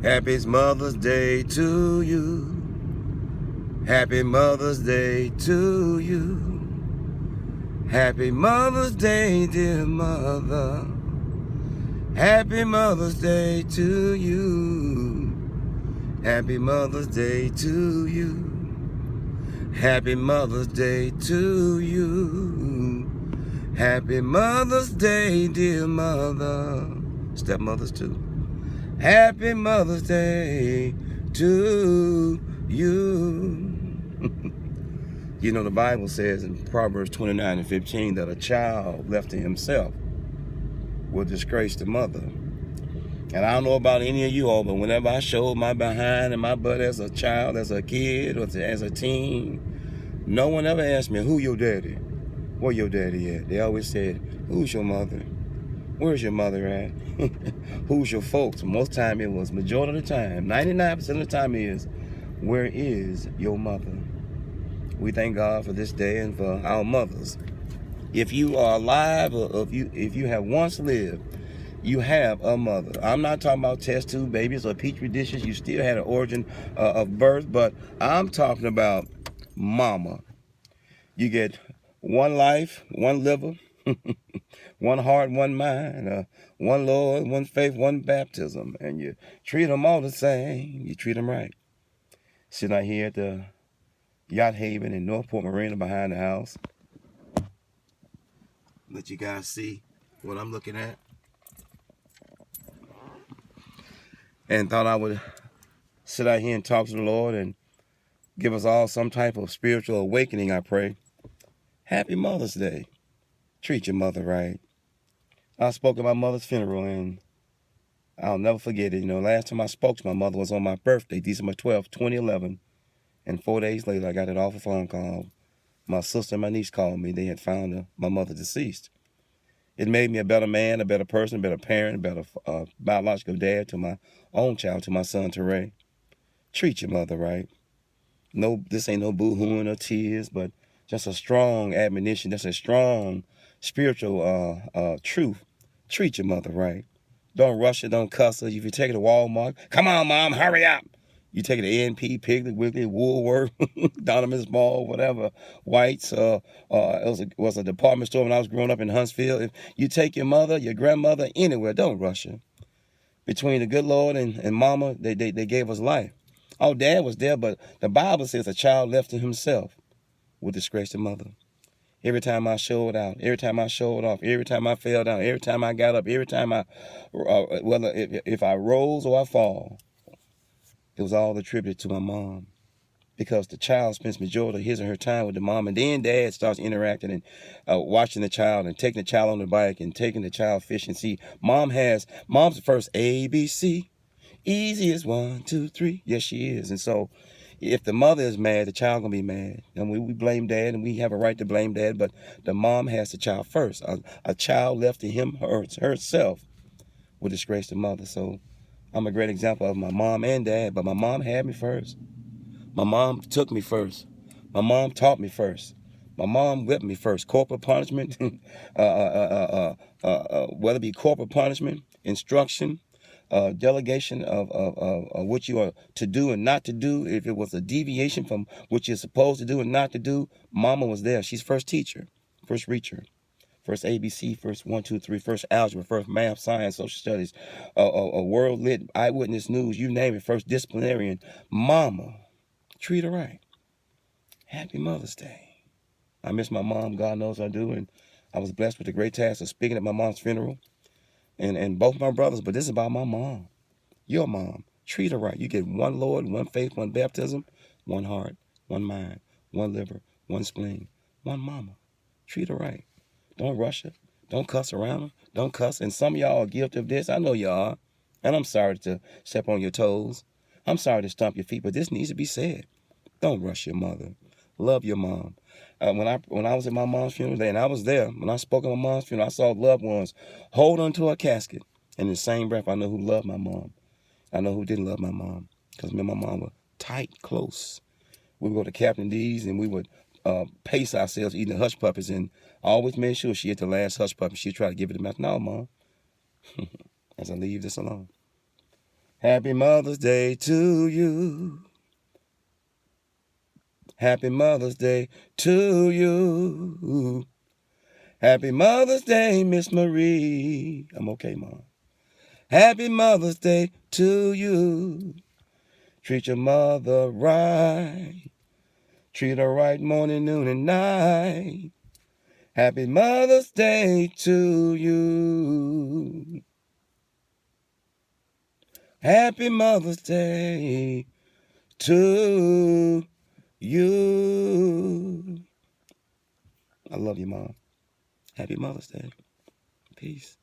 Happy Mother's Day to you. Happy Mother's Day to you. Happy Mother's Day, dear mother. Happy Mother's Day to you. Happy Mother's Day to you. Happy Mother's Day to you. Happy Mother's Day, dear mother. Stepmothers too. Happy Mother's Day to you. You know, the Bible says in Proverbs 29:15 that a child left to himself will disgrace the mother. And I don't know about any of you all, but whenever I showed my behind and my butt as a child, as a kid, or as a teen, no one ever asked me, who your daddy? Where your daddy at? They always said, who's your mother? Where's your mother at? Who's your folks? Most time it was, majority of the time, 99% of the time is, where is your mother? We thank God for this day and for our mothers. If you are alive, or if you have once lived, you have a mother. I'm not talking about test tube babies or petri dishes. You still had an origin of birth, but I'm talking about mama. You get one life, one liver, one heart, one mind, one Lord, one faith, one baptism, and you treat them all the same. You treat them right. Sitting out here at the Yacht Haven in Northport Marina behind the house. Let you guys see what I'm looking at. And thought I would sit out here and talk to the Lord and give us all some type of spiritual awakening, I pray. Happy Mother's Day. Treat your mother right. I spoke at my mother's funeral, and I'll never forget it. You know, last time I spoke to my mother was on my birthday, December 12th, 2011. And 4 days later, I got an awful phone call. My sister and my niece called me. They had found my mother deceased. It made me a better man, a better person, a better parent, a better biological dad to my own child, to my son, Teray. Treat your mother right. No, this ain't no boo-hooing or tears, but just a strong admonition, just a strong spiritual truth. Treat your mother right. Don't rush her, don't cuss her. If you take her to Walmart, come on, Mom, hurry up. You take it to A&P, Piggly Wiggly, Woolworth, Donovan's Mall, whatever, White's. It was a department store when I was growing up in Huntsville. If you take your mother, your grandmother, anywhere, don't rush her. Between the good Lord and Mama, they gave us life. Oh, Dad was there, but the Bible says a child left to himself will disgrace the mother. Every time I showed out, every time I showed off, every time I fell down, every time I got up, every time whether if I rose or I fall, it was all attributed to my mom, because the child spends majority of his or her time with the mom, and then Dad starts interacting and watching the child and taking the child on the bike and taking the child fishing. See, mom's the first ABC, easy as 1, 2, 3. Yes, she is. And so, if the mother is mad, the child gonna be mad, and we blame Dad, and we have a right to blame Dad. But the mom has the child first. A child left to herself will disgrace the mother. So I'm a great example of my mom and Dad, but my mom had me first. My mom took me first. My mom taught me first. My mom whipped me first. Corporal punishment, whether it be corporal punishment, instruction, delegation of what you are to do and not to do. If it was a deviation from what you're supposed to do and not to do, Mama was there. She's first teacher, first reacher. First ABC, first 1, 2, 3, first algebra, first math, science, social studies, world lit, eyewitness news, you name it, first disciplinarian. Mama, treat her right. Happy Mother's Day. I miss my mom, God knows I do, and I was blessed with the great task of speaking at my mom's funeral, and both my brothers, but this is about my mom, your mom. Treat her right. You get one Lord, one faith, one baptism, one heart, one mind, one liver, one spleen, one mama. Treat her right. Don't rush her. Don't cuss around her. Don't cuss. And some of y'all are guilty of this. I know you are. And I'm sorry to step on your toes. I'm sorry to stomp your feet, but this needs to be said. Don't rush your mother. Love your mom. When I was at my mom's funeral, and I was there, when I spoke at my mom's funeral, I saw loved ones hold onto a casket. In the same breath, I know who loved my mom. I know who didn't love my mom. Because me and my mom were tight, close. We would go to Captain D's, and we would pace ourselves eating the hush puppies, and I always made sure she ate the last hush puppy. She'd try to give it to me. No, Mom. As I leave this alone. Happy Mother's Day to you. Happy Mother's Day to you. Happy Mother's Day, Miss Marie. I'm okay, Mom. Happy Mother's Day to you. Treat your mother right. Treat her right morning, noon, and night. Happy Mother's Day to you. Happy Mother's Day to you. I love you, Mom. Happy Mother's Day. Peace.